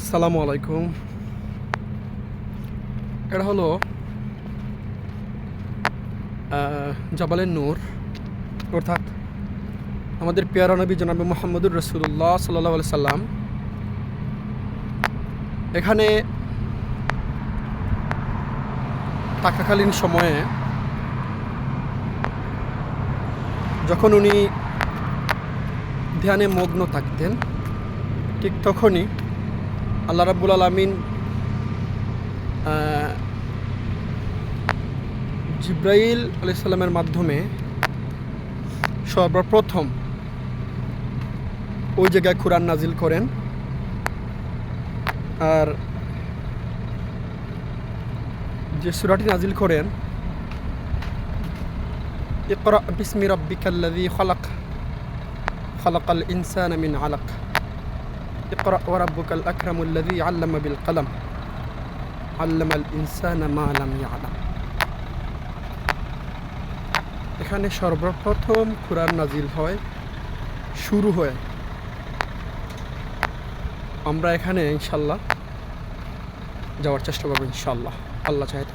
আসসালামু আলাইকুম। এটা হলো জাবালের নূর, অর্থাৎ আমাদের পেয়ারা নবী জনাবে মুহাম্মদুর রাসূলুল্লাহ সাল্লাল্লাহু আলাইহি সাল্লাম এখানে থাকাকালীন সময়ে যখন উনি ধ্যানে মগ্ন থাকতেন, ঠিক তখনই আল্লাহ রাব্বুল আলামিন জিব্রাইল আলাইহিস সালামের মাধ্যমে সর্বপ্রথম ওই জায়গায় কুরআন নাজিল করেন। আর যে সূরাটি নাজিল করেন, ইকরা বিসমি রাব্বিকাল্লাযী খালাক খালাকাল ইনসানা মিন আলাক ইকরা ওয়া রাব্বুকাল আকরামুল্লাযী আল্লামা বিল কলম আল্লামাল ইনসানা মা লাম ইয়ালাম। এখানে সর্বপ্রথম কুরআন নাজিল হয়, শুরু হয়। আমরা এখানে ইনশাল্লাহ যাওয়ার চেষ্টা করবো, ইনশাল্লাহ, আল্লাহ চাহে।